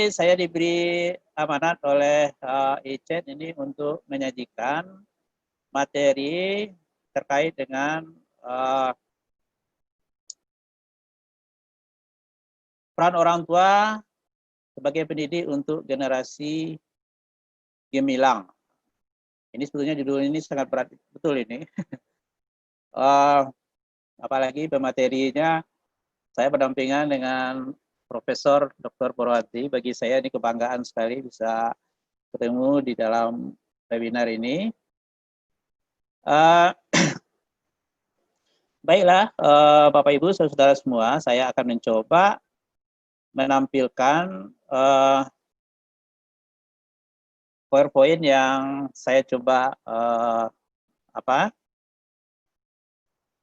saya diberi amanat oleh Icet ini untuk menyajikan materi terkait dengan peran orang tua sebagai pendidik untuk generasi gemilang. Ini sebetulnya judul ini sangat berat, betul ini. Apalagi pematerinya saya berdampingan dengan Profesor Dr. Purwati. Bagi saya ini kebanggaan sekali bisa ketemu di dalam webinar ini. Baiklah, Bapak Ibu, saudara semua, saya akan mencoba menampilkan PowerPoint yang saya coba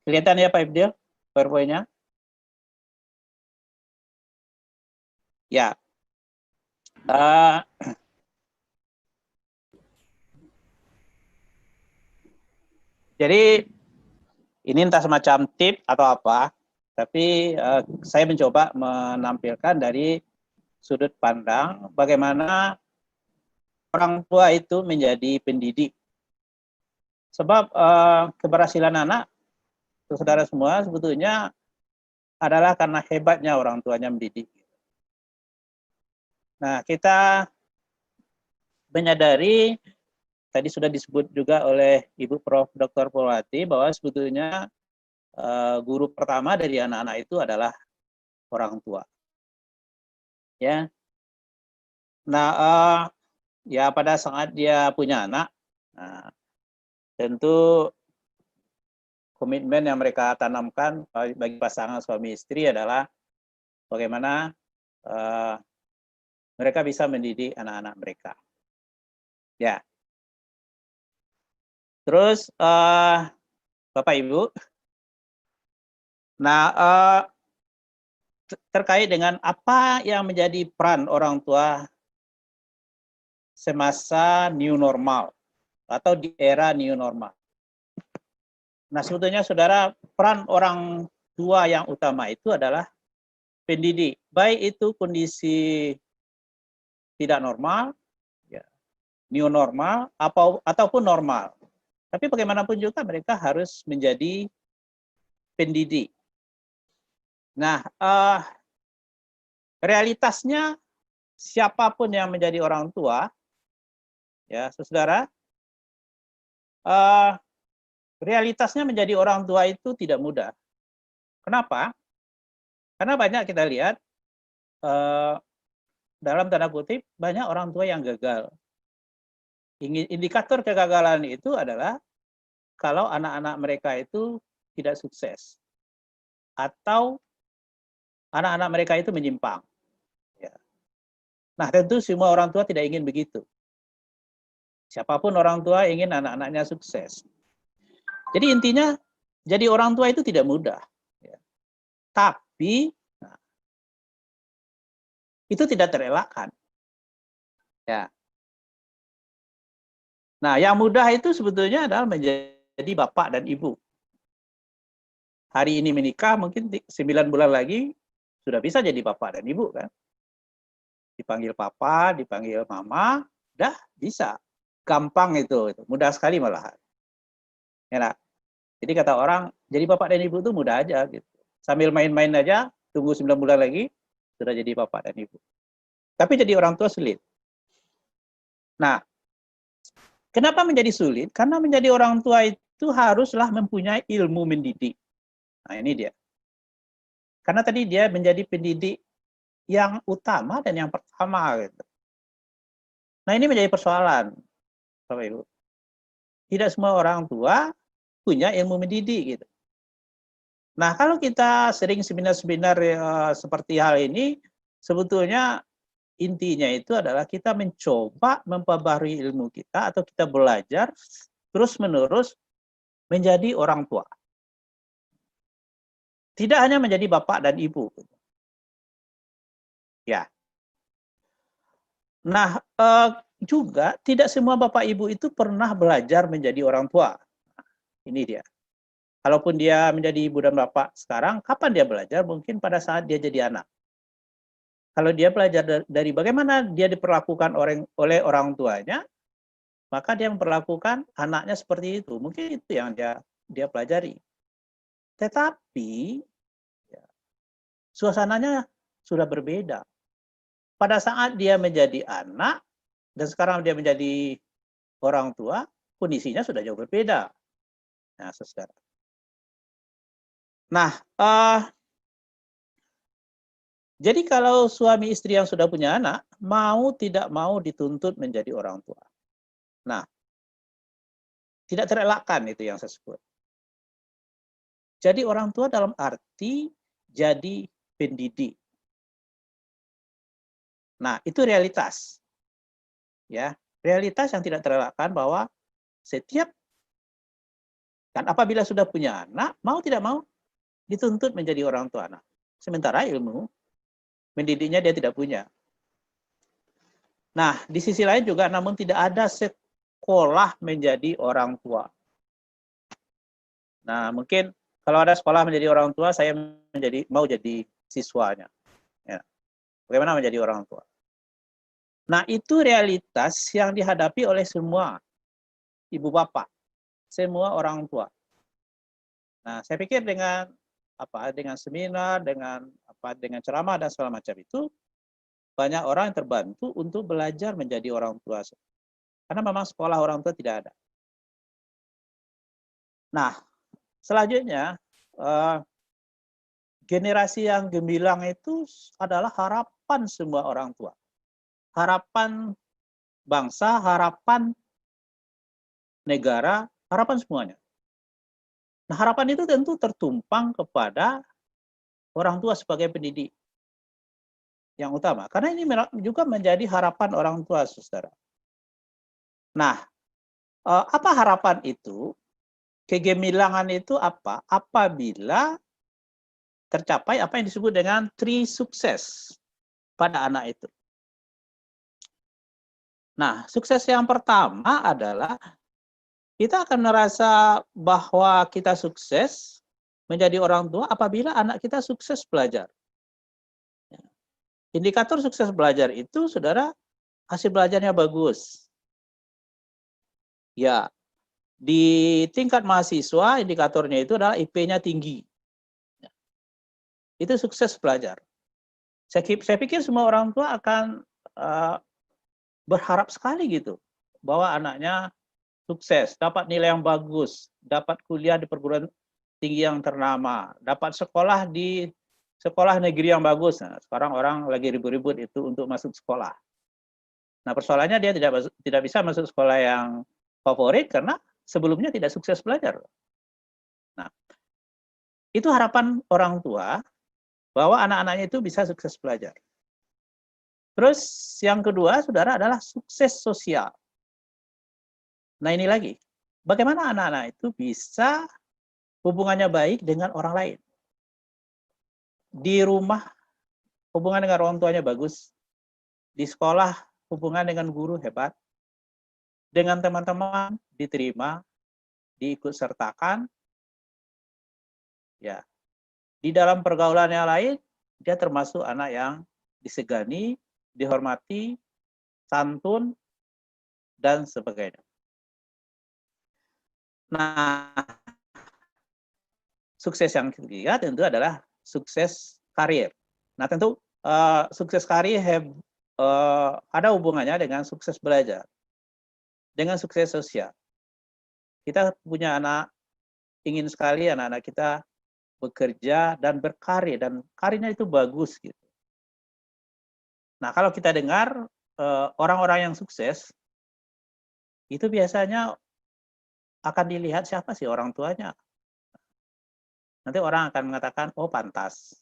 kelihatan ya Pak Ibdil PowerPoint-nya? Ya. Jadi ini entah semacam tip atau apa, tapi saya mencoba menampilkan dari sudut pandang bagaimana orang tua itu menjadi pendidik. Sebab keberhasilan anak, saudara semua, sebetulnya adalah karena hebatnya orang tuanya mendidik. Nah, kita menyadari, tadi sudah disebut juga oleh Ibu Prof. Dr. Purwati, bahwa sebetulnya guru pertama dari anak-anak itu adalah orang tua. Ya. Nah, ya pada saat dia punya anak, tentu komitmen yang mereka tanamkan bagi pasangan suami istri adalah bagaimana mereka bisa mendidik anak-anak mereka. Ya. Terus Bapak Ibu, nah terkait dengan apa yang menjadi peran orang tua semasa new normal atau di era new normal. Nah, sebetulnya saudara, peran orang tua yang utama itu adalah pendidik. Baik itu kondisi tidak normal, ya, new normal, ataupun normal. Tapi bagaimanapun juga mereka harus menjadi pendidik. Nah, realitasnya siapapun yang menjadi orang tua, ya, saudara, realitasnya menjadi orang tua itu tidak mudah. Kenapa? Karena banyak kita lihat, dalam tanda kutip, banyak orang tua yang gagal. Indikator kegagalan itu adalah kalau anak-anak mereka itu tidak sukses. Atau anak-anak mereka itu menyimpang. Ya. Nah, tentu semua orang tua tidak ingin begitu. Siapapun orang tua ingin anak-anaknya sukses. Jadi intinya, jadi orang tua itu tidak mudah. Ya. Tapi, itu tidak terelakkan. Ya. Nah, yang mudah itu sebetulnya adalah menjadi bapak dan ibu. Hari ini menikah, mungkin 9 bulan lagi sudah bisa jadi bapak dan ibu kan. Dipanggil papa, dipanggil mama, udah bisa. Gampang itu mudah sekali malahan. Ya, jadi kata orang, jadi bapak dan ibu itu mudah aja gitu. Sambil main-main aja, tunggu 9 bulan lagi sudah jadi bapak dan ibu. Tapi jadi orang tua sulit. Nah, kenapa menjadi sulit? Karena menjadi orang tua itu haruslah mempunyai ilmu mendidik. Nah, ini dia. Karena tadi dia menjadi pendidik yang utama dan yang pertama gitu. Nah, ini menjadi persoalan, Bapak Ibu. Tidak semua orang tua punya ilmu mendidik gitu. Nah, kalau kita sering seminar-seminar seperti hal ini, sebetulnya intinya itu adalah kita mencoba memperbarui ilmu kita atau kita belajar terus-menerus menjadi orang tua. Tidak hanya menjadi bapak dan ibu. Ya. Nah, juga tidak semua bapak ibu itu pernah belajar menjadi orang tua. Ini dia. Kalaupun dia menjadi ibu dan bapak sekarang, kapan dia belajar? Mungkin pada saat dia jadi anak. Kalau dia belajar dari bagaimana dia diperlakukan oleh orang tuanya, maka dia memperlakukan anaknya seperti itu. Mungkin itu yang dia pelajari. Tetapi ya, suasananya sudah berbeda. Pada saat dia menjadi anak dan sekarang dia menjadi orang tua, kondisinya sudah jauh berbeda. Nah, saudara. Nah, jadi kalau suami istri yang sudah punya anak, mau tidak mau dituntut menjadi orang tua. Nah, tidak terelakkan itu yang saya sebut. Jadi orang tua dalam arti jadi pendidik. Nah, itu realitas. Ya, realitas yang tidak terelakkan bahwa setiap kan apabila sudah punya anak, mau tidak mau dituntut menjadi orang tua anak. Sementara ilmu mendidiknya dia tidak punya. Nah, di sisi lain juga namun tidak ada sekolah menjadi orang tua. Nah, mungkin kalau ada sekolah menjadi orang tua, saya mau jadi siswanya. Ya. Bagaimana menjadi orang tua? Nah, itu realitas yang dihadapi oleh semua ibu bapak, semua orang tua. Nah, saya pikir dengan seminar, dengan ceramah dan segala macam itu, banyak orang yang terbantu untuk belajar menjadi orang tua. Karena memang sekolah orang tua tidak ada. Nah, selanjutnya, generasi yang gemilang itu adalah harapan semua orang tua. Harapan bangsa, harapan negara, harapan semuanya. Nah, harapan itu tentu tertumpang kepada orang tua sebagai pendidik yang utama. Karena ini juga menjadi harapan orang tua, saudara. Nah, apa harapan itu? Kegemilangan itu apa? Apabila tercapai apa yang disebut dengan tri sukses pada anak itu. Nah, sukses yang pertama adalah kita akan merasa bahwa kita sukses menjadi orang tua apabila anak kita sukses belajar. Indikator sukses belajar itu, saudara, hasil belajarnya bagus. Ya, di tingkat mahasiswa indikatornya itu adalah IP-nya tinggi. Itu sukses belajar. Saya pikir semua orang tua akan berharap sekali gitu bahwa anaknya sukses, dapat nilai yang bagus, dapat kuliah di perguruan tinggi yang ternama, dapat sekolah di sekolah negeri yang bagus. Nah, sekarang orang lagi ribut-ribut itu untuk masuk sekolah. Nah, persoalannya dia tidak bisa masuk sekolah yang favorit karena sebelumnya tidak sukses belajar. Nah, itu harapan orang tua bahwa anak-anaknya itu bisa sukses belajar. Terus yang kedua, saudara, adalah sukses sosial. Nah, ini lagi, bagaimana anak-anak itu bisa hubungannya baik dengan orang lain. Di rumah, hubungan dengan orang tuanya bagus. Di sekolah, hubungan dengan guru hebat. Dengan teman-teman, diterima, diikut sertakan. Ya, di dalam pergaulan yang lain, dia termasuk anak yang disegani, dihormati, santun, dan sebagainya. Nah, sukses yang ketiga tentu adalah sukses karir. Nah, tentu sukses karir ada hubungannya dengan sukses belajar, dengan sukses sosial. Kita punya anak, ingin sekali anak-anak kita bekerja dan berkarir, dan karirnya itu bagus gitu. Nah, kalau kita dengar orang-orang yang sukses, itu biasanya akan dilihat siapa sih orang tuanya. Nanti orang akan mengatakan, oh pantas.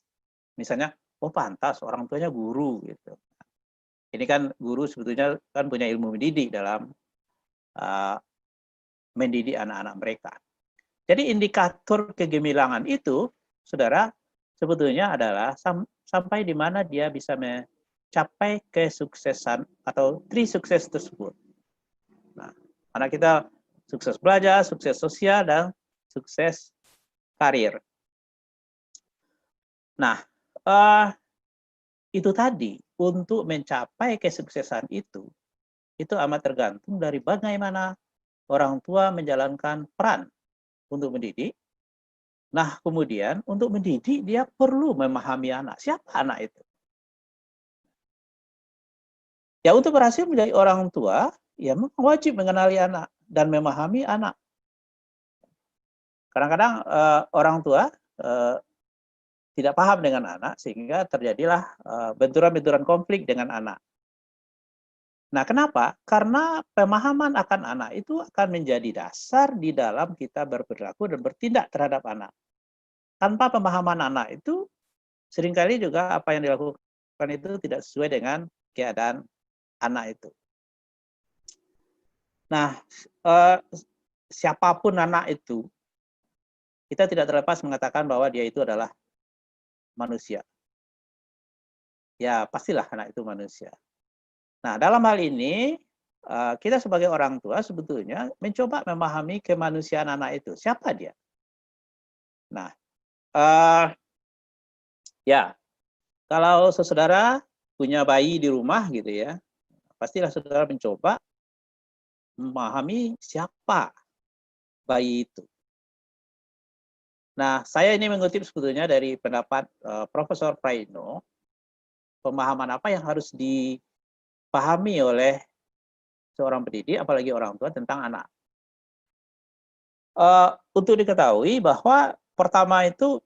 Misalnya, oh pantas orang tuanya guru gitu. Ini kan guru sebetulnya kan punya ilmu mendidik dalam mendidik anak-anak mereka. Jadi indikator kegemilangan itu, saudara, sebetulnya adalah sampai di mana dia bisa mencapai kesuksesan atau tri sukses tersebut. Nah, anak kita sukses belajar, sukses sosial, dan sukses karir. Nah, itu tadi, untuk mencapai kesuksesan itu amat tergantung dari bagaimana orang tua menjalankan peran untuk mendidik. Nah, kemudian untuk mendidik dia perlu memahami anak. Siapa anak itu? Ya, untuk berhasil menjadi orang tua, ya wajib mengenali anak dan memahami anak. Kadang-kadang orang tua tidak paham dengan anak sehingga terjadilah benturan-benturan konflik dengan anak. Nah, kenapa? Karena pemahaman akan anak itu akan menjadi dasar di dalam kita berperilaku dan bertindak terhadap anak. Tanpa pemahaman anak itu, seringkali juga apa yang dilakukan itu tidak sesuai dengan keadaan anak itu. Nah, siapapun anak itu, kita tidak terlepas mengatakan bahwa dia itu adalah manusia. Ya, pastilah anak itu manusia. Nah, dalam hal ini, kita sebagai orang tua sebetulnya mencoba memahami kemanusiaan anak itu. Siapa dia? Nah, ya, kalau saudara punya bayi di rumah gitu ya, pastilah saudara mencoba memahami siapa bayi itu. Nah, saya ini mengutip sebetulnya dari pendapat Profesor Praino, pemahaman apa yang harus dipahami oleh seorang pendidik, apalagi orang tua tentang anak. Untuk diketahui bahwa pertama itu,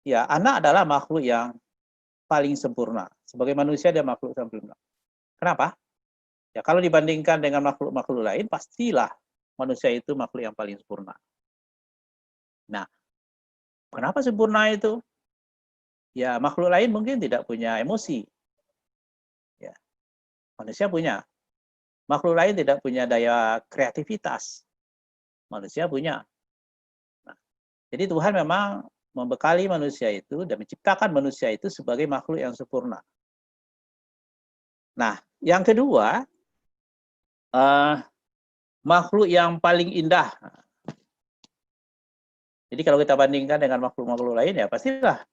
ya anak adalah makhluk yang paling sempurna. Sebagai manusia dia makhluk sempurna. Kenapa? Ya kalau dibandingkan dengan makhluk-makhluk lain, pastilah manusia itu makhluk yang paling sempurna. Nah, kenapa sempurna itu? Ya makhluk lain mungkin tidak punya emosi. Ya, manusia punya. Makhluk lain tidak punya daya kreativitas. Manusia punya. Nah, jadi Tuhan memang membekali manusia itu dan menciptakan manusia itu sebagai makhluk yang sempurna. Nah, yang kedua, makhluk yang paling indah. Jadi kalau kita bandingkan dengan makhluk-makhluk lain, ya pastilah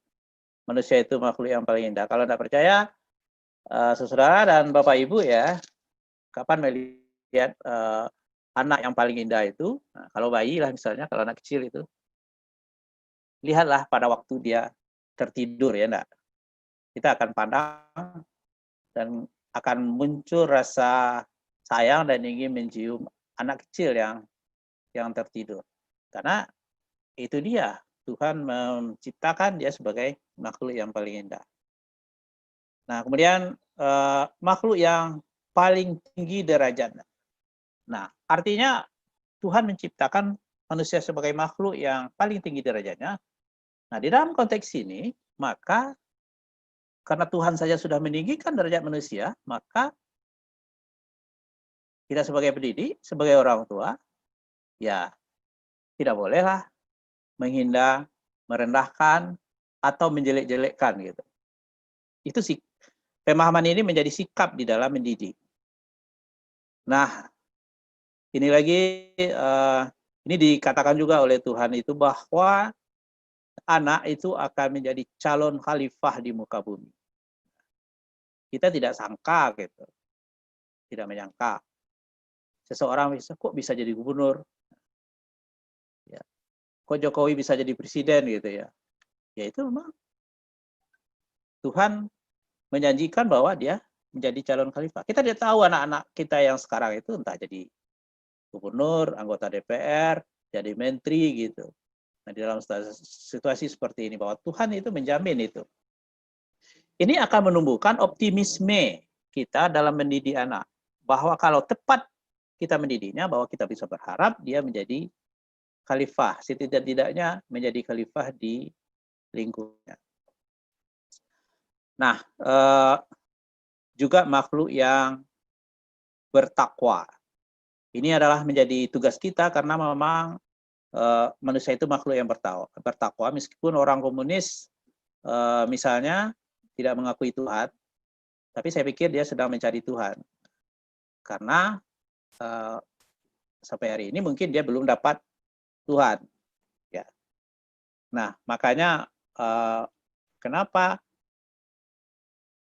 manusia itu makhluk yang paling indah. Kalau tidak percaya, saudara dan Bapak Ibu ya, kapan melihat anak yang paling indah itu, nah, kalau bayi lah misalnya, kalau anak kecil itu, lihatlah pada waktu dia tertidur ya enggak. Kita akan pandang dan akan muncul rasa sayang dan ingin mencium anak kecil yang tertidur. Karena itu dia, Tuhan menciptakan dia sebagai makhluk yang paling indah. Nah, kemudian makhluk yang paling tinggi derajatnya. Nah, artinya Tuhan menciptakan manusia sebagai makhluk yang paling tinggi derajatnya. Nah, di dalam konteks ini, maka karena Tuhan saja sudah meninggikan derajat manusia, maka kita sebagai pendidik, sebagai orang tua, ya tidak bolehlah menghina, merendahkan, atau menjelek-jelekkan gitu. Itu sih, pemahaman ini menjadi sikap di dalam mendidik. Nah, ini lagi, ini dikatakan juga oleh Tuhan itu bahwa anak itu akan menjadi calon khalifah di muka bumi. Kita tidak sangka gitu, tidak menyangka seseorang kok bisa jadi gubernur, ya. Kok Jokowi bisa jadi presiden gitu ya. Ya itu memang Tuhan menjanjikan bahwa dia menjadi calon khalifah. Kita tidak tahu anak-anak kita yang sekarang itu entah jadi gubernur, anggota DPR, jadi menteri gitu. Nah, di dalam situasi seperti ini bahwa Tuhan itu menjamin itu. Ini akan menumbuhkan optimisme kita dalam mendidik anak. Bahwa kalau tepat kita mendidiknya, bahwa kita bisa berharap dia menjadi khalifah. Setidak-tidaknya menjadi khalifah di lingkungannya. Nah, juga makhluk yang bertakwa. Ini adalah menjadi tugas kita karena memang manusia itu makhluk yang bertakwa. Meskipun orang komunis misalnya tidak mengakui Tuhan, tapi saya pikir dia sedang mencari Tuhan. Karena sampai hari ini mungkin dia belum dapat Tuhan. Ya. Nah, makanya kenapa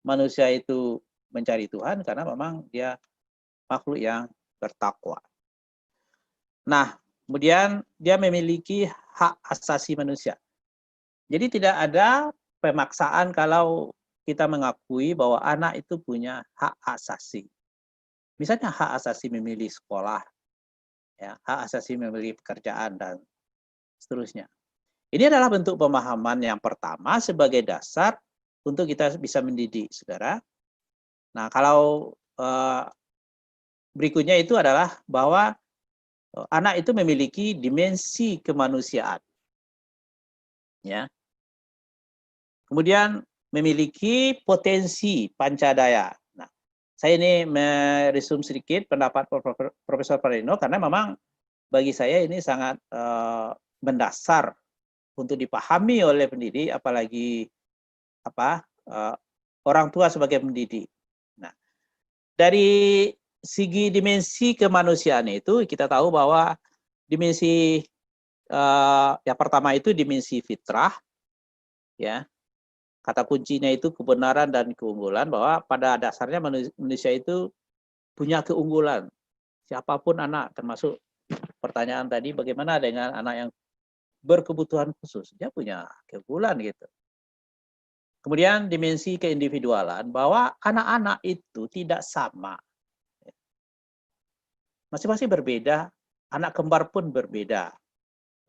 manusia itu mencari Tuhan karena memang dia makhluk yang bertakwa. Nah, kemudian dia memiliki hak asasi manusia. Jadi tidak ada pemaksaan kalau kita mengakui bahwa anak itu punya hak asasi. Misalnya hak asasi memilih sekolah, ya, hak asasi memilih pekerjaan dan seterusnya. Ini adalah bentuk pemahaman yang pertama sebagai dasar untuk kita bisa mendidik, saudara. Nah, kalau berikutnya itu adalah bahwa anak itu memiliki dimensi kemanusiaan, ya. Kemudian memiliki potensi pancadaya. Nah, saya ini meresum sedikit pendapat Profesor Parino karena memang bagi saya ini sangat mendasar untuk dipahami oleh pendidik, apalagi orang tua sebagai pendidik. Nah, dari segi dimensi kemanusiaan itu kita tahu bahwa dimensi yang pertama itu dimensi fitrah, ya. Kata kuncinya itu kebenaran dan keunggulan, bahwa pada dasarnya manusia itu punya keunggulan. Siapapun anak, termasuk pertanyaan tadi, bagaimana dengan anak yang berkebutuhan khusus? Dia punya keunggulan gitu. Kemudian dimensi keindividualan, bahwa anak-anak itu tidak sama. Masing-masing berbeda, anak kembar pun berbeda.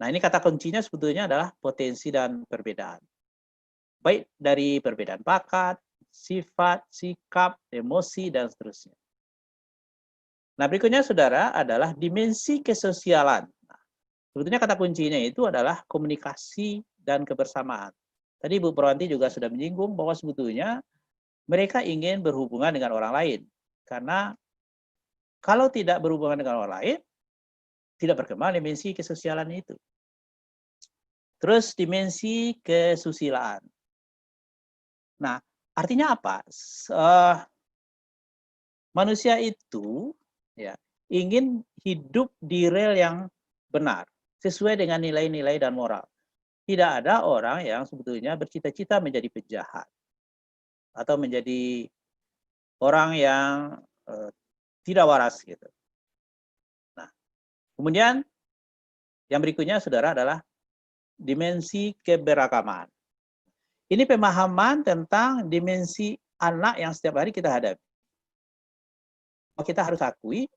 Nah, ini kata kuncinya sebetulnya adalah potensi dan perbedaan. Baik dari perbedaan bakat, sifat, sikap, emosi, dan seterusnya. Nah, berikutnya, saudara, adalah dimensi kesosialan. Nah, sebetulnya kata kuncinya itu adalah komunikasi dan kebersamaan. Tadi Bu Perwanti juga sudah menyinggung bahwa sebetulnya mereka ingin berhubungan dengan orang lain. Karena kalau tidak berhubungan dengan orang lain, tidak berkembang dimensi kesosialan itu. Terus dimensi kesusilaan. Nah, artinya apa? Manusia itu ya ingin hidup di rel yang benar, sesuai dengan nilai-nilai dan moral. Tidak ada orang yang sebetulnya bercita-cita menjadi penjahat atau menjadi orang yang tidak waras gitu. Nah, kemudian yang berikutnya, saudara, adalah dimensi keberagaman. Ini pemahaman tentang dimensi anak yang setiap hari kita hadapi. Kita harus akui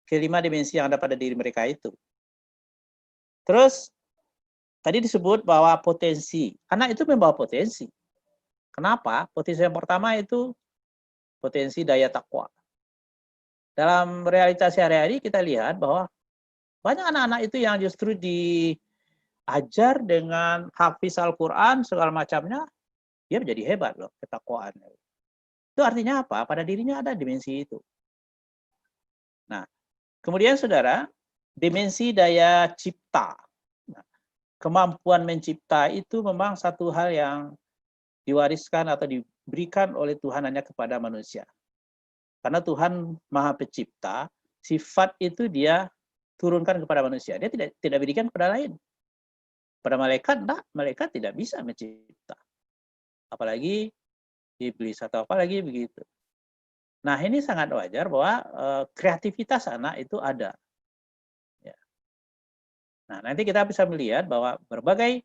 kelima dimensi yang ada pada diri mereka itu. Terus tadi disebut bahwa potensi. Anak itu membawa potensi. Kenapa? Potensi yang pertama itu potensi daya takwa. Dalam realitas sehari-hari kita lihat bahwa banyak anak-anak itu yang justru diajar dengan hafiz Al-Quran segala macamnya, dia menjadi hebat loh ketakwaannya. Itu artinya apa? Pada dirinya ada dimensi itu. Nah, kemudian saudara, dimensi daya cipta. Nah, kemampuan mencipta itu memang satu hal yang diwariskan atau diberikan oleh Tuhan hanya kepada manusia. Karena Tuhan Maha Pencipta, sifat itu dia turunkan kepada manusia. Dia tidak berikan kepada lain. Pada malaikat, enggak, malaikat tidak bisa mencipta. Apalagi iblis atau apalagi begitu. Nah, ini sangat wajar bahwa kreativitas anak itu ada. Ya. Nah, nanti kita bisa melihat bahwa berbagai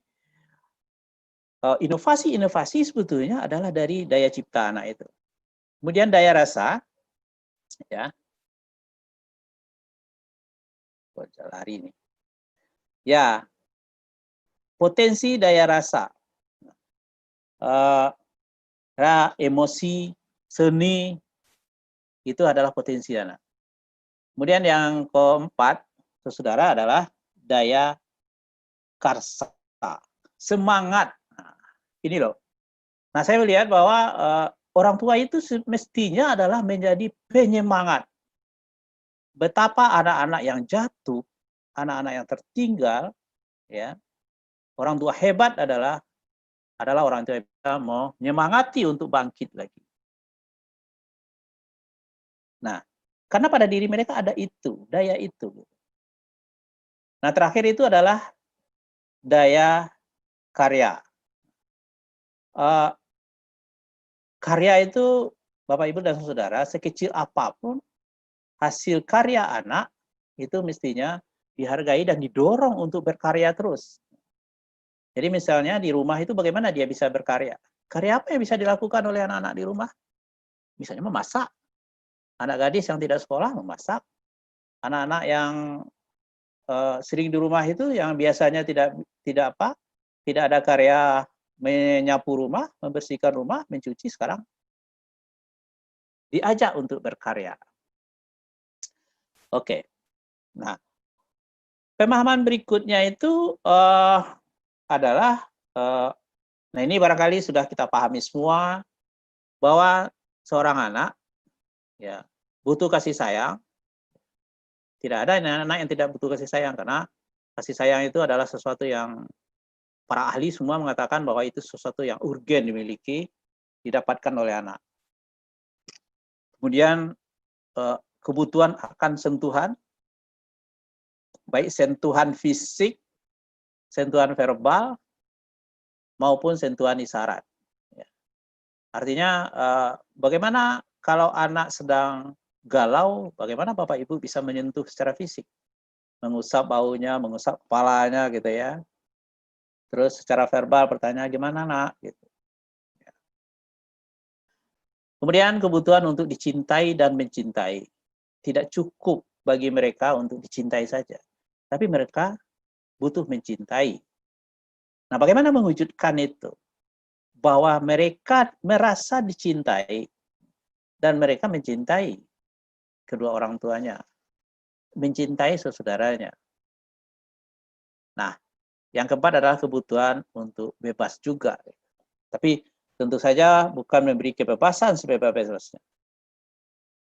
inovasi-inovasi sebetulnya adalah dari daya cipta anak itu. Kemudian daya rasa, ya. Lari nih. Ya, potensi daya rasa, emosi, seni, itu adalah potensi anak. Kemudian yang keempat, saudara, adalah daya karsa, semangat. Nah, ini loh. Nah, saya melihat bahwa orang tua itu mestinya adalah menjadi penyemangat. Betapa anak-anak yang jatuh, anak-anak yang tertinggal, ya, orang tua hebat adalah orang tua yang bisa menyemangati untuk bangkit lagi. Nah, karena pada diri mereka ada itu, daya itu. Nah, terakhir itu adalah daya karya. karya itu, Bapak Ibu dan Saudara, sekecil apapun, hasil karya anak itu mestinya dihargai dan didorong untuk berkarya terus. Jadi misalnya di rumah itu bagaimana dia bisa berkarya? Karya apa yang bisa dilakukan oleh anak-anak di rumah? Misalnya memasak. Anak gadis yang tidak sekolah memasak. Anak-anak yang sering di rumah itu yang biasanya tidak ada karya menyapu rumah, membersihkan rumah, mencuci, sekarang diajak untuk berkarya. Oke. Nah, pemahaman berikutnya itu adalah nah ini barangkali sudah kita pahami semua bahwa seorang anak ya butuh kasih sayang. Tidak ada anak-anak yang tidak butuh kasih sayang, karena kasih sayang itu adalah sesuatu yang para ahli semua mengatakan bahwa itu sesuatu yang urgen dimiliki, didapatkan oleh anak. Kemudian kebutuhan akan sentuhan, baik sentuhan fisik, sentuhan verbal, maupun sentuhan isyarat. Artinya bagaimana kalau anak sedang galau, bagaimana Bapak Ibu bisa menyentuh secara fisik? Mengusap baunya, mengusap kepalanya gitu ya. Terus secara verbal bertanya, gimana nak? Gitu. Kemudian kebutuhan untuk dicintai dan mencintai. Tidak cukup bagi mereka untuk dicintai saja. Tapi mereka butuh mencintai. Nah, bagaimana mewujudkan itu? Bahwa mereka merasa dicintai dan mereka mencintai kedua orang tuanya. Mencintai saudaranya. Nah, yang keempat adalah kebutuhan untuk bebas juga. Tapi tentu saja bukan memberi kebebasan sebebas-bebasnya.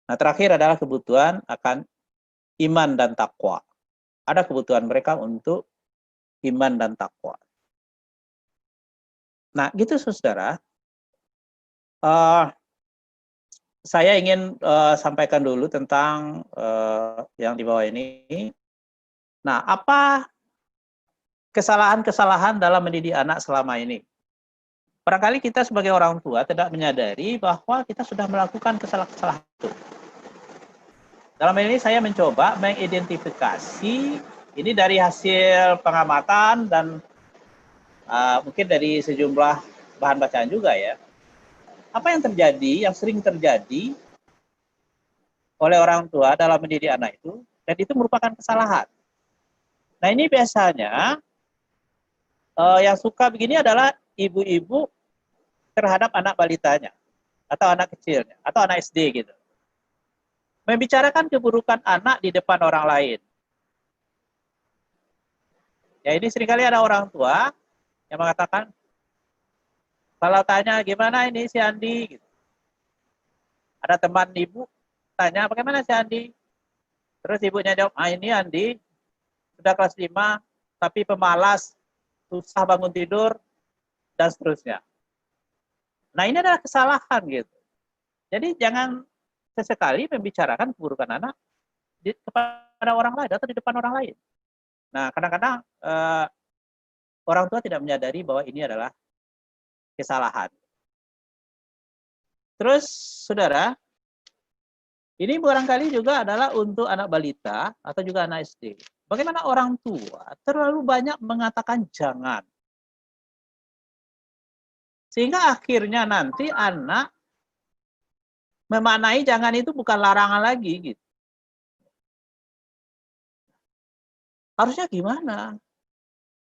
Nah, terakhir adalah kebutuhan akan iman dan takwa. Ada kebutuhan mereka untuk iman dan takwa. Nah, gitu saudara. Saya ingin sampaikan dulu tentang yang di bawah ini. Nah, apa kesalahan-kesalahan dalam mendidik anak selama ini? Barangkali kita sebagai orang tua tidak menyadari bahwa kita sudah melakukan kesalahan-kesalahan itu. Dalam hal ini saya mencoba mengidentifikasi ini dari hasil pengamatan dan mungkin dari sejumlah bahan bacaan juga ya. Apa yang terjadi, yang sering terjadi oleh orang tua dalam mendidik anak itu, dan itu merupakan kesalahan. Nah ini biasanya yang suka begini adalah ibu-ibu terhadap anak balitanya, atau anak kecilnya, atau anak SD gitu. Membicarakan keburukan anak di depan orang lain. Ya ini seringkali ada orang tua yang mengatakan, kalau tanya gimana ini si Andi, gitu. Ada teman ibu tanya bagaimana si Andi, terus ibunya jawab, ini Andi sudah kelas 5 tapi pemalas, susah bangun tidur, dan seterusnya. Nah ini adalah kesalahan gitu. Jadi jangan sesekali membicarakan keburukan anak kepada orang lain atau di depan orang lain. Nah kadang-kadang orang tua tidak menyadari bahwa ini adalah kesalahan. Terus saudara, ini barangkali juga adalah untuk anak balita atau juga anak SD. Bagaimana orang tua terlalu banyak mengatakan jangan. Sehingga akhirnya nanti anak memaknai jangan itu bukan larangan lagi gitu. Harusnya gimana?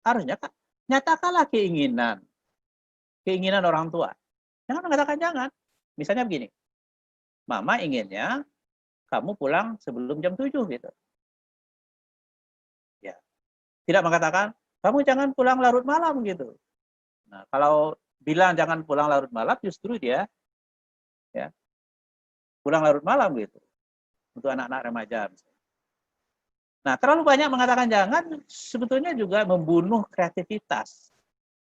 Harusnya kan nyatakanlah keinginan orang tua. Jangan mengatakan jangan. Misalnya begini, mama inginnya kamu pulang sebelum jam 7 gitu. Ya. Tidak mengatakan kamu jangan pulang larut malam gitu. Nah, kalau bilang jangan pulang larut malam, justru dia ya pulang larut malam gitu. Untuk anak-anak remaja. Nah, terlalu banyak mengatakan jangan sebetulnya juga membunuh kreativitas.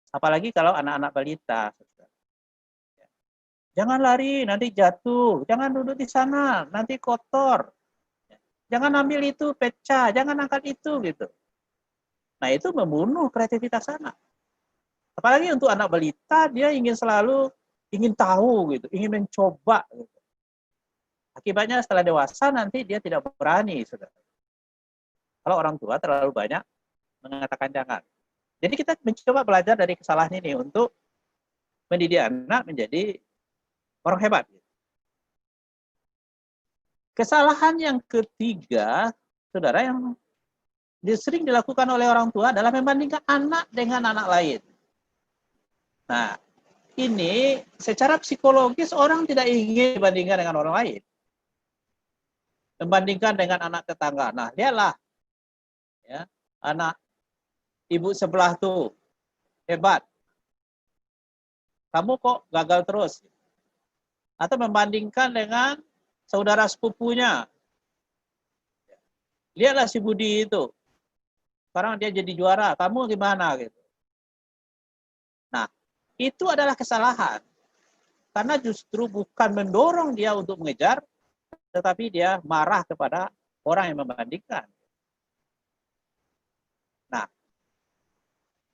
Apalagi kalau anak-anak balita. Jangan lari, nanti jatuh. Jangan duduk di sana, nanti kotor. Jangan ambil itu, pecah. Jangan angkat itu, gitu. Nah, itu membunuh kreativitas anak. Apalagi untuk anak balita, dia ingin selalu ingin tahu gitu, ingin mencoba gitu. Akibatnya setelah dewasa nanti dia tidak berani, saudara. Kalau orang tua terlalu banyak mengatakan jangan. Jadi kita mencoba belajar dari kesalahan ini untuk mendidik anak menjadi orang hebat. Kesalahan yang ketiga, saudara, yang sering dilakukan oleh orang tua adalah membandingkan anak dengan anak lain. Nah, ini secara psikologis orang tidak ingin dibandingkan dengan orang lain. Membandingkan dengan anak tetangga. Nah, lihatlah, ya, anak ibu sebelah tuh hebat. Kamu kok gagal terus? Atau membandingkan dengan saudara sepupunya. Lihatlah si Budi itu. Sekarang dia jadi juara, kamu gimana gitu. Nah, itu adalah kesalahan. Karena justru bukan mendorong dia untuk mengejar, tetapi dia marah kepada orang yang membandingkan. Nah,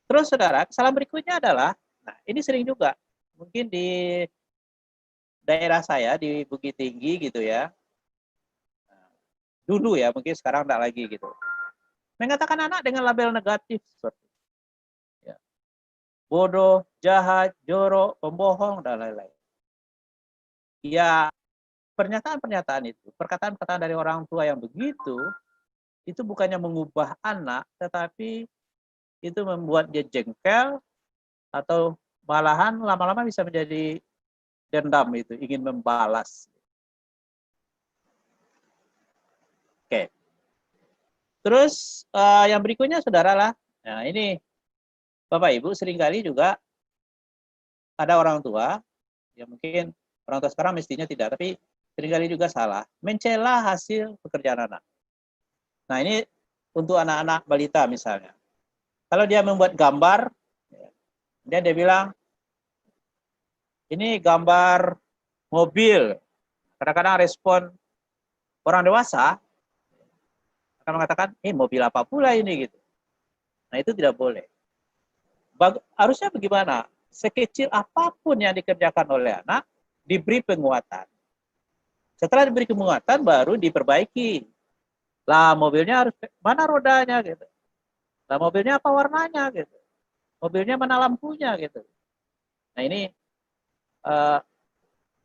terus saudara, kesalahan berikutnya adalah, nah ini sering juga, mungkin di daerah saya, di Bukit Tinggi gitu ya, dulu ya, mungkin sekarang enggak lagi gitu. Mengatakan anak dengan label negatif seperti ya, bodoh, jahat, jorok, pembohong, dan lain-lain. Ya, pernyataan-pernyataan itu, perkataan-perkataan dari orang tua yang begitu, itu bukannya mengubah anak, tetapi itu membuat dia jengkel, atau malahan lama-lama bisa menjadi dendam itu, ingin membalas. Oke. Terus yang berikutnya saudara lah, nah ini Bapak Ibu seringkali juga ada orang tua, ya mungkin orang tua sekarang mestinya tidak, tapi seringkali juga salah, mencela hasil pekerjaan anak. Nah ini untuk anak-anak balita misalnya. Kalau dia membuat gambar, dia bilang, ini gambar mobil. Kadang-kadang respon orang dewasa akan mengatakan, mobil apa pula ini gitu. Nah itu tidak boleh. Harusnya bagaimana? Sekecil apapun yang dikerjakan oleh anak, diberi penguatan. Setelah diberi penguatan, baru diperbaiki. Lah mobilnya harus, mana rodanya gitu. Lah mobilnya apa warnanya gitu. Mobilnya mana lampunya gitu. Nah ini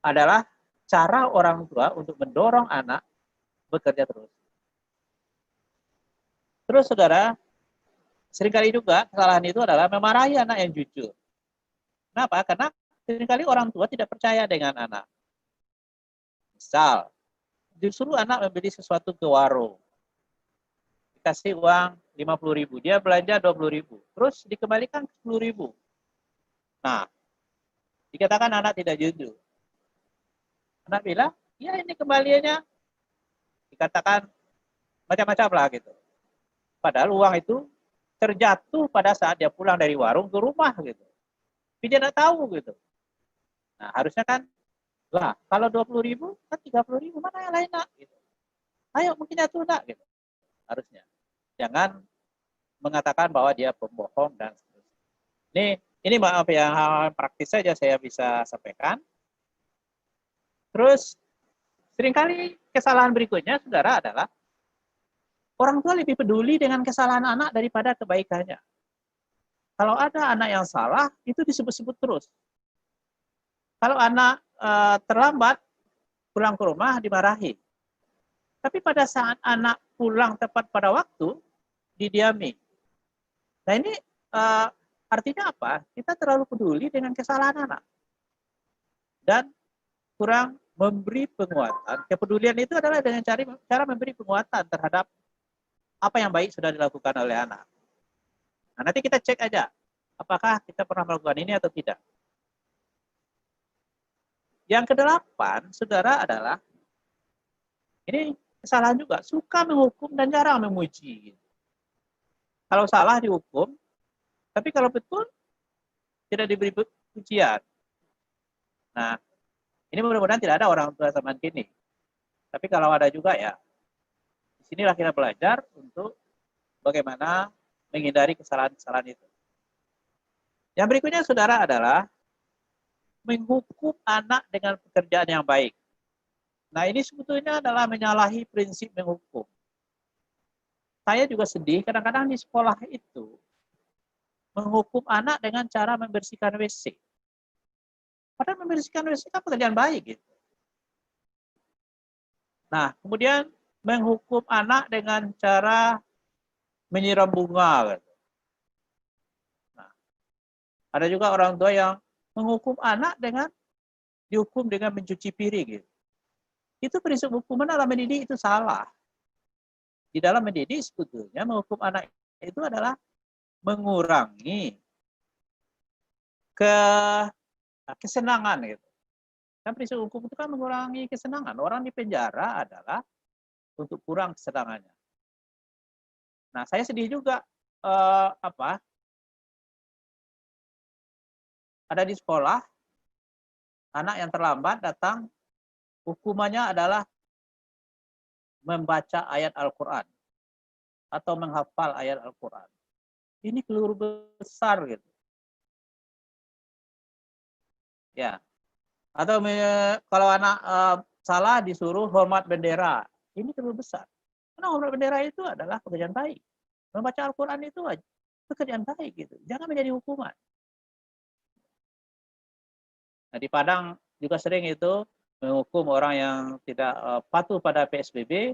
adalah cara orang tua untuk mendorong anak bekerja terus. Terus saudara, seringkali juga kesalahan itu adalah memarahi anak yang jujur. Kenapa? Karena seringkali orang tua tidak percaya dengan anak. Misal, disuruh anak membeli sesuatu ke warung. Dikasih uang 50.000, dia belanja 20.000. Terus dikembalikan 10.000. Nah, dikatakan anak tidak jujur. Anak bilang, ya ini kembaliannya. Dikatakan macam-macam lah gitu. Padahal uang itu terjatuh pada saat dia pulang dari warung ke rumah gitu. Tapi dia tidak tahu gitu. Nah, harusnya kan, lah kalau 20.000 kan 30.000, mana yang lain nak? Gitu. Ayo mungkin itu nak gitu. Harusnya. Jangan mengatakan bahwa dia pembohong dan seterusnya. Ini maaf ya, hal praktis saja saya bisa sampaikan. Terus seringkali kesalahan berikutnya saudara adalah orang tua lebih peduli dengan kesalahan anak daripada kebaikannya. Kalau ada anak yang salah, itu disebut-sebut terus. Kalau anak terlambat pulang ke rumah, dimarahi. Tapi pada saat anak pulang tepat pada waktu, didiami. Nah ini artinya apa? Kita terlalu peduli dengan kesalahan anak. Dan kurang memberi penguatan. Kepedulian itu adalah dengan cara memberi penguatan terhadap apa yang baik sudah dilakukan oleh anak. Nah, nanti kita cek aja, apakah kita pernah melakukan ini atau tidak. Yang kedelapan, saudara, adalah ini kesalahan juga, suka menghukum dan jarang memuji. Kalau salah dihukum, tapi kalau betul tidak diberi pujian. Nah, ini mudah-mudahan tidak ada orang tua zaman kini. Tapi kalau ada juga ya, disinilah kita belajar untuk bagaimana menghindari kesalahan-kesalahan itu. Yang berikutnya saudara adalah menghukum anak dengan pekerjaan yang baik. Nah, ini sebetulnya adalah menyalahi prinsip menghukum. Saya juga sedih kadang-kadang di sekolah itu menghukum anak dengan cara membersihkan WC. Padahal membersihkan WC kan pekerjaan baik gitu. Nah, kemudian menghukum anak dengan cara menyiram bunga. Gitu. Nah, ada juga orang tua yang menghukum anak dengan dihukum dengan mencuci piring. Gitu. Itu prinsip hukuman dalam mendidik itu salah. Di dalam mendidik sebetulnya menghukum anak itu adalah mengurangi kesenangan gitu. Kan prinsip hukum itu kan mengurangi kesenangan. Orang di penjara adalah untuk kurang kesenangannya. Nah, saya sedih juga ada di sekolah anak yang terlambat datang, hukumannya adalah membaca ayat Al-Quran atau menghafal ayat Al-Quran. Ini keliru besar gitu. Ya. Atau kalau anak salah disuruh hormat bendera. Ini keliru besar. Karena hormat bendera itu adalah pekerjaan baik. Membaca Al-Quran itu pekerjaan baik gitu. Jangan menjadi hukuman. Nah, di Padang juga sering itu menghukum orang yang tidak patuh pada PSBB,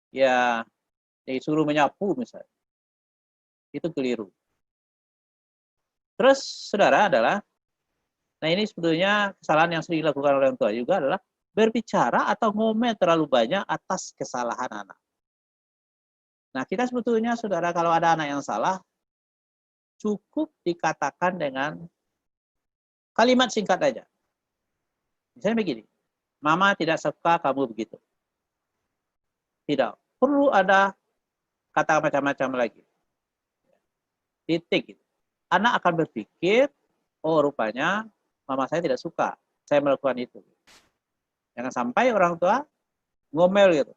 ya disuruh menyapu misalnya. Itu keliru. Terus, saudara, nah ini sebetulnya kesalahan yang sering dilakukan oleh orang tua juga adalah berbicara atau ngomel terlalu banyak atas kesalahan anak. Nah, kita sebetulnya, saudara, kalau ada anak yang salah, cukup dikatakan dengan kalimat singkat aja. Misalnya begini, mama tidak suka kamu begitu. Tidak perlu ada kata macam-macam lagi. Titik. Anak akan berpikir, oh rupanya mama saya tidak suka saya melakukan itu. Jangan sampai orang tua ngomel gitu.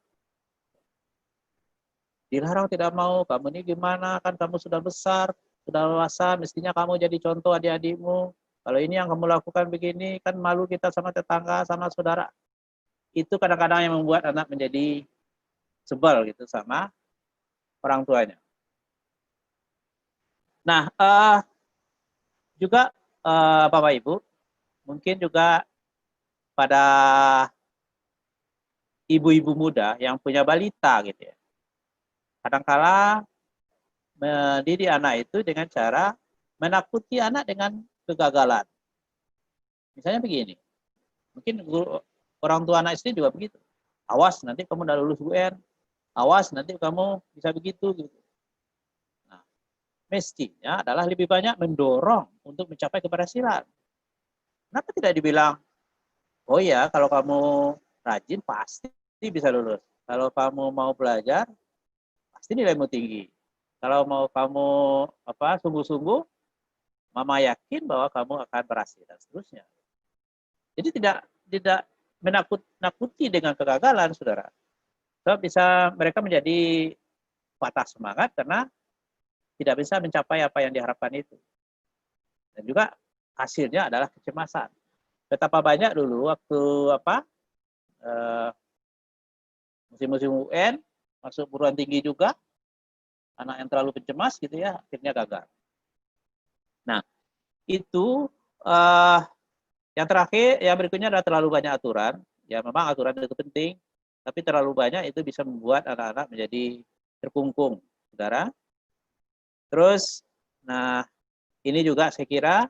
Dilarang tidak mau, kamu ini gimana, kan kamu sudah besar, sudah dewasa, mestinya kamu jadi contoh adik-adikmu. Kalau ini yang kamu lakukan begini, kan malu kita sama tetangga, sama saudara. Itu kadang-kadang yang membuat anak menjadi sebal gitu sama orang tuanya. Nah, juga Bapak Ibu, mungkin juga pada ibu-ibu muda yang punya balita gitu ya. Kadang-kala mendidik anak itu dengan cara menakuti anak dengan kegagalan. Misalnya begini, mungkin orang tua anak istri juga begitu. Awas nanti kamu udah lulus UN, awas nanti kamu bisa begitu gitu. Nah, mestinya adalah lebih banyak mendorong untuk mencapai keberhasilan. Kenapa tidak dibilang, oh ya kalau kamu rajin pasti bisa lulus. Kalau kamu mau belajar, pasti nilaimu tinggi. Kalau mau kamu sungguh-sungguh, mama yakin bahwa kamu akan berhasil dan seterusnya. Jadi tidak menakuti dengan kegagalan, saudara. So, bisa mereka menjadi patah semangat karena tidak bisa mencapai apa yang diharapkan itu. Dan juga hasilnya adalah kecemasan. Betapa banyak dulu waktu musim-musim UN, masuk perguruan tinggi juga, anak yang terlalu pencemas gitu ya, akhirnya gagal. Nah, itu yang terakhir, yang berikutnya adalah terlalu banyak aturan. Ya memang aturan itu penting, tapi terlalu banyak itu bisa membuat anak-anak menjadi terkungkung, saudara. Terus, nah ini juga saya kira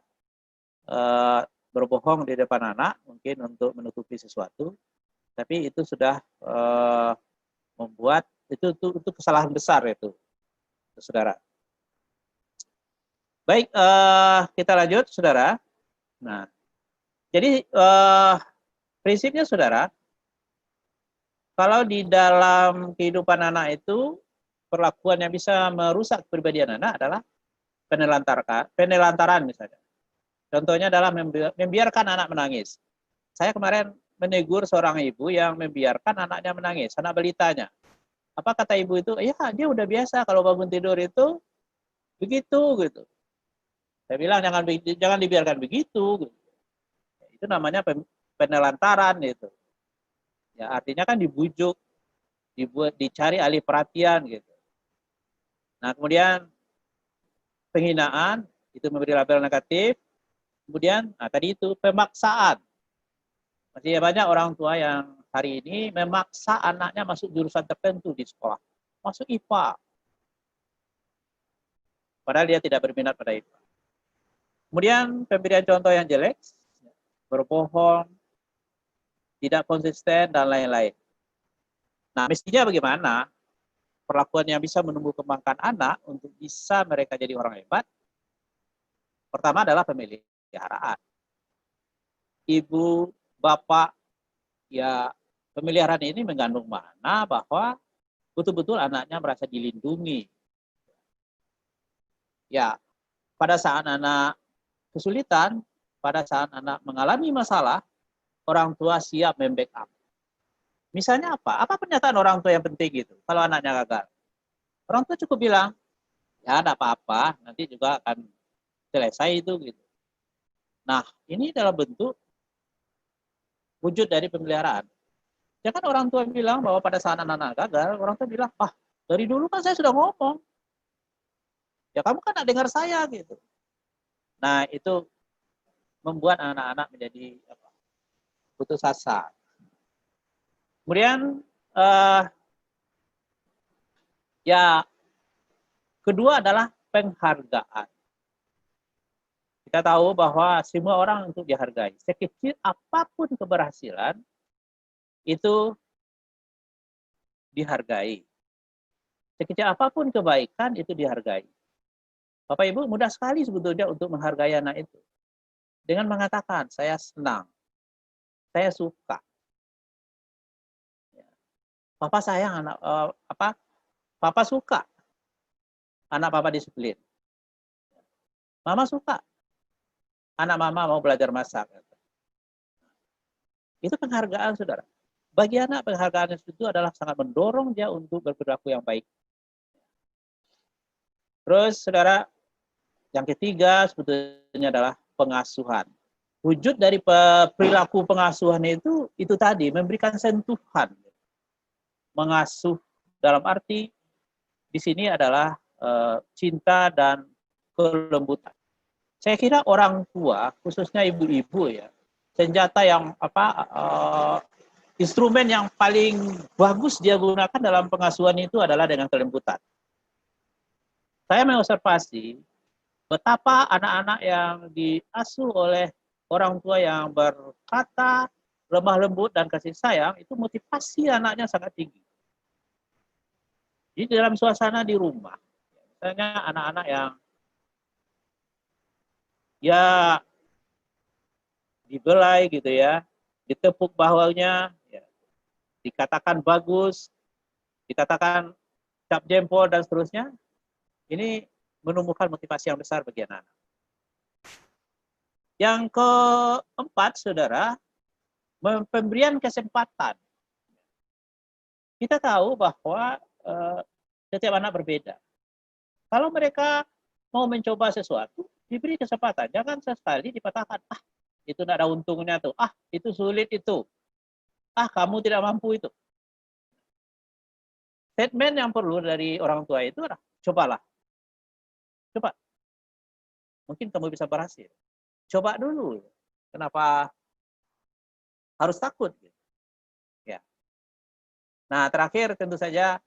berbohong di depan anak mungkin untuk menutupi sesuatu, tapi itu sudah membuat itu kesalahan besar itu, saudara. Baik, kita lanjut, saudara. Nah, jadi prinsipnya, saudara, kalau di dalam kehidupan anak itu perlakuan yang bisa merusak kepribadian anak adalah penelantaran misalnya. Contohnya adalah membiarkan anak menangis. Saya kemarin menegur seorang ibu yang membiarkan anaknya menangis, anak balitanya. Apa kata ibu itu? Ya, dia udah biasa kalau bangun tidur itu begitu gitu. Saya bilang jangan dibiarkan begitu. Gitu. Itu namanya penelantaran itu. Ya, artinya kan dibujuk, dicari alih perhatian gitu. Nah, kemudian penghinaan itu memberi label negatif. Kemudian, nah tadi itu pemaksaan. Masih banyak orang tua yang hari ini memaksa anaknya masuk jurusan tertentu di sekolah. Masuk IPA. Padahal dia tidak berminat pada IPA. Kemudian pemberian contoh yang jelek, berbohong, tidak konsisten, dan lain-lain. Nah, mestinya bagaimana perlakuan yang bisa menumbuh kembangkan anak untuk bisa mereka jadi orang hebat? Pertama adalah pemeliharaan. Ibu, bapak, ya pemeliharaan ini mengandung makna bahwa betul-betul anaknya merasa dilindungi. Ya, pada saat anak kesulitan, pada saat anak mengalami masalah, orang tua siap membackup. Misalnya apa? Apa pernyataan orang tua yang penting gitu? Kalau anaknya gagal, orang tua cukup bilang, ya ada apa-apa, nanti juga akan selesai itu gitu. Nah, ini dalam bentuk wujud dari pemeliharaan. Jangan orang tua bilang bahwa pada saat anak-anak gagal, orang tua bilang, ah dari dulu kan saya sudah ngomong, ya kamu kan tidak dengar saya gitu. Nah, itu membuat anak-anak menjadi putus asa. Kemudian ya kedua adalah penghargaan. Kita tahu bahwa semua orang untuk dihargai. Sekecil apapun keberhasilan itu dihargai. Sekecil apapun kebaikan itu dihargai. Bapak Ibu mudah sekali sebetulnya untuk menghargai anak itu. Dengan mengatakan saya senang, saya suka. Papa sayang anak Papa suka anak Papa disiplin. Mama suka anak Mama mau belajar masak. Itu penghargaan, saudara. Bagi anak, penghargaan itu adalah sangat mendorong dia untuk berperilaku yang baik. Terus, saudara, yang ketiga sebetulnya adalah pengasuhan. Wujud dari perilaku pengasuhan itu tadi, memberikan sentuhan. Mengasuh dalam arti di sini adalah cinta dan kelembutan. Saya kira orang tua, khususnya ibu-ibu ya, senjata yang instrumen yang paling bagus dia gunakan dalam pengasuhan itu adalah dengan kelembutan. Saya mengobservasi betapa anak-anak yang diasuh oleh orang tua yang berkata lemah lembut dan kasih sayang, itu motivasi anaknya sangat tinggi. Di dalam suasana di rumah, misalnya anak-anak yang ya dibelai gitu ya, ditepuk bawahnya, ya, dikatakan bagus, dikatakan cap jempol dan seterusnya, ini menumbuhkan motivasi yang besar bagi anak-anak. Yang keempat, saudara, pemberian kesempatan. Kita tahu bahwa setiap anak berbeda. Kalau mereka mau mencoba sesuatu, diberi kesempatan. Jangan sesekali dipatahkan, ah itu tidak ada untungnya tuh, ah itu sulit itu, ah kamu tidak mampu itu. Statement yang perlu dari orang tua itu adalah, cobalah. Coba. Mungkin kamu bisa berhasil. Coba dulu. Kenapa harus takut? Ya. Nah, terakhir tentu saja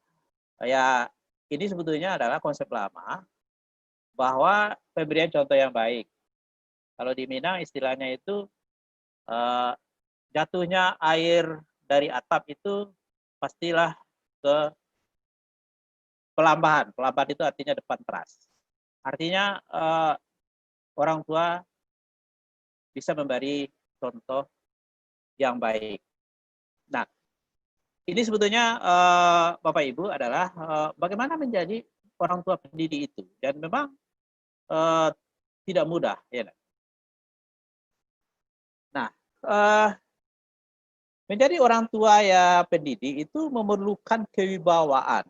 ya ini sebetulnya adalah konsep lama bahwa pemberian contoh yang baik. Kalau di Minang istilahnya itu jatuhnya air dari atap itu pastilah ke pelambahan. Pelambahan itu artinya depan teras. Artinya orang tua bisa memberi contoh yang baik. Nah, ini sebetulnya Bapak Ibu adalah bagaimana menjadi orang tua pendidik itu, dan memang tidak mudah, ya. Nah, menjadi orang tua ya pendidik itu memerlukan kewibawaan.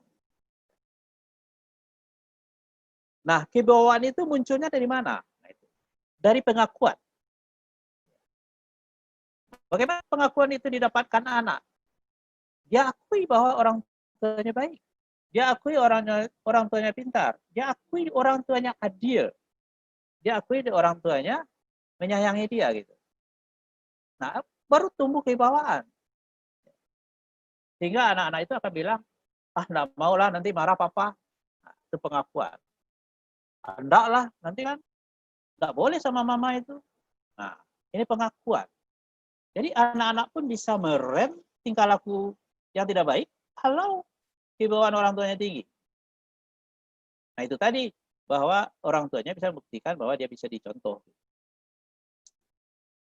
Nah, kewibawaan itu munculnya dari mana? Nah, itu dari pengakuan. Bagaimana pengakuan itu didapatkan anak? Dia akui bahwa orang tuanya baik. Dia akui orang tuanya pintar. Dia akui orang tuanya adil. Dia akui orang tuanya menyayangi dia gitu. Nah, baru tumbuh kewibawaan. Sehingga anak-anak itu akan bilang, ah enggak maulah nanti marah papa. Nah, itu pengakuan. Enggak lah, nanti kan enggak boleh sama mama itu. Nah, ini pengakuan. Jadi anak-anak pun bisa merem tingkah laku yang tidak baik kalau kewibawaan orang tuanya tinggi. Nah, itu tadi bahwa orang tuanya bisa membuktikan bahwa dia bisa dicontoh.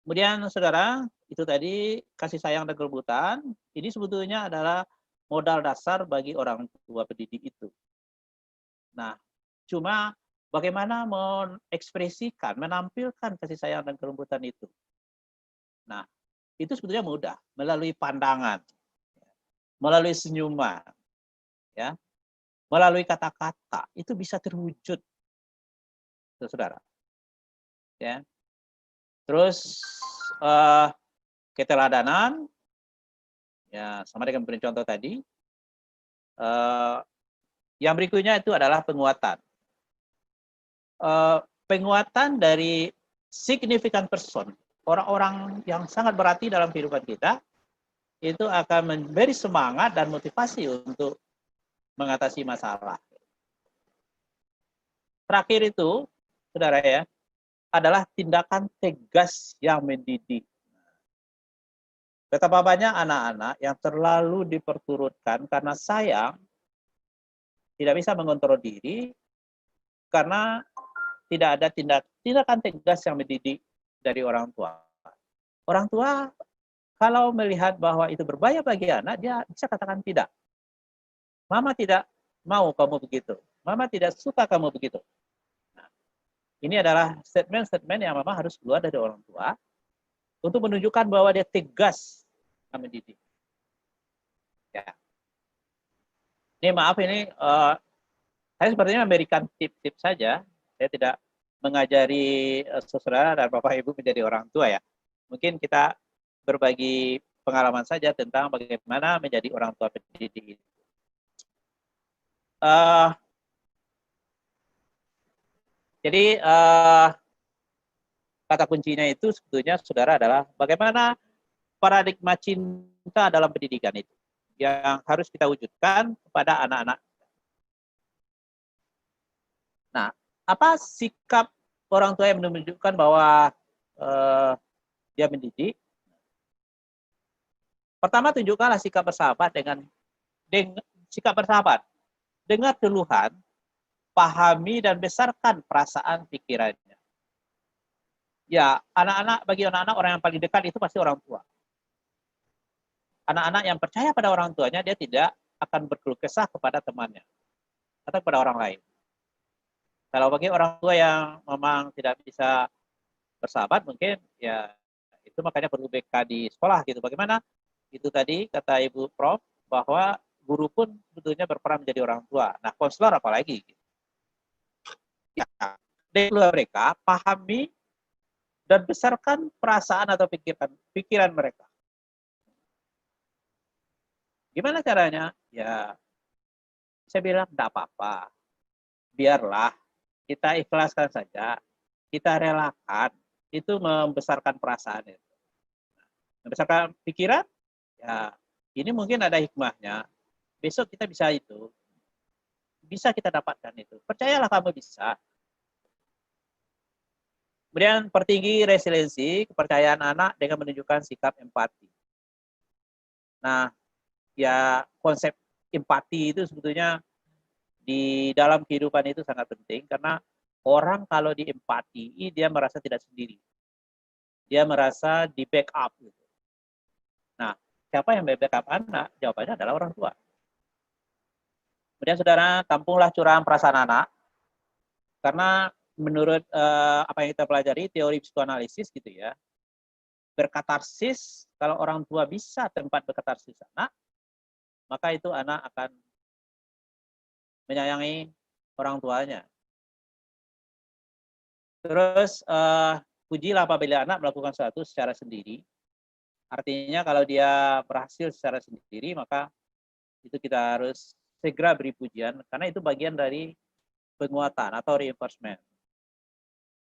Kemudian saudara, itu tadi kasih sayang dan kelembutan, ini sebetulnya adalah modal dasar bagi orang tua pendidik itu. Nah, cuma bagaimana mengekspresikan, menampilkan kasih sayang dan kelembutan itu. Nah, itu sebetulnya mudah, melalui pandangan, melalui senyuman, ya, melalui kata-kata, itu bisa terwujud, saudara. Ya. Terus keteladanan, ya sama dengan beri contoh tadi. Yang berikutnya itu adalah penguatan. Penguatan dari significant person, orang-orang yang sangat berarti dalam kehidupan kita, itu akan memberi semangat dan motivasi untuk mengatasi masalah. Terakhir itu, saudara ya, adalah tindakan tegas yang mendidik. Betapa banyak anak-anak yang terlalu diperturutkan karena sayang, tidak bisa mengontrol diri, karena tidak ada tindakan tegas yang mendidik dari orang tua. Orang tua kalau melihat bahwa itu berbahaya bagi anak, dia bisa katakan tidak. Mama tidak mau kamu begitu. Mama tidak suka kamu begitu. Nah, ini adalah statement-statement yang memang harus keluar dari orang tua untuk menunjukkan bahwa dia tegas mendidik. Ya. Ini maaf ini saya sepertinya memberikan tip-tip saja. Saya tidak mengajari saudara dan Bapak Ibu menjadi orang tua ya. Mungkin kita berbagi pengalaman saja tentang bagaimana menjadi orang tua pendidik. Jadi kata kuncinya itu sebetulnya saudara adalah bagaimana paradigma cinta dalam pendidikan itu yang harus kita wujudkan kepada anak-anak. Nah, apa sikap orang tua yang menunjukkan bahwa dia mendidik? Pertama, tunjukkanlah sikap bersahabat dengan sikap bersahabat. Dengar keluhan, pahami dan besarkan perasaan pikirannya. Ya, bagi anak-anak orang yang paling dekat itu pasti orang tua. Anak-anak yang percaya pada orang tuanya, dia tidak akan berkeluh kesah kepada temannya atau kepada orang lain. Kalau bagi orang tua yang memang tidak bisa bersahabat, mungkin ya itu makanya perlu BK di sekolah gitu. Bagaimana? Itu tadi kata Ibu Prof bahwa guru pun sebetulnya berperan menjadi orang tua. Nah, konselor apalagi? Ya, dari mereka pahami dan besarkan perasaan atau pikiran mereka. Gimana caranya? Ya, saya bilang tidak apa-apa. Biarlah, kita ikhlaskan saja. Kita relakan. Itu membesarkan perasaan itu. Membesarkan pikiran, ya ini mungkin ada hikmahnya. Besok kita bisa itu. Bisa kita dapatkan itu. Percayalah kamu bisa. Kemudian pertinggi resiliensi, kepercayaan anak dengan menunjukkan sikap empati. Nah, ya konsep empati itu sebetulnya di dalam kehidupan itu sangat penting karena orang kalau diempati dia merasa tidak sendiri. Dia merasa di backup gitu. Nah, siapa yang backup anak? Jawabannya adalah orang tua. Kemudian saudara, tampunglah curahan perasaan anak karena menurut apa yang kita pelajari teori psikoanalisis gitu ya. Berkatarsis, kalau orang tua bisa tempat berkatarsis anak, maka itu anak akan menyayangi orang tuanya. Terus pujilah apabila anak melakukan sesuatu secara sendiri Artinya kalau dia berhasil secara sendiri, maka itu kita harus segera beri pujian, karena itu bagian dari penguatan atau reinforcement.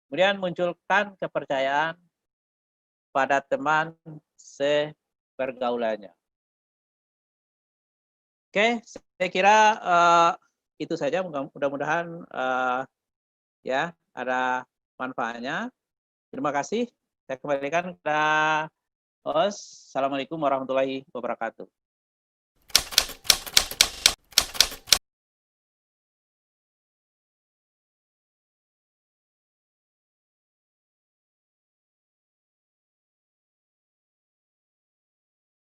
Kemudian munculkan kepercayaan pada teman sepergaulannya. Oke, saya kira itu saja. Mudah-mudahan ya ada manfaatnya. Terima kasih. Saya kembalikan kepada host. Assalamualaikum warahmatullahi wabarakatuh.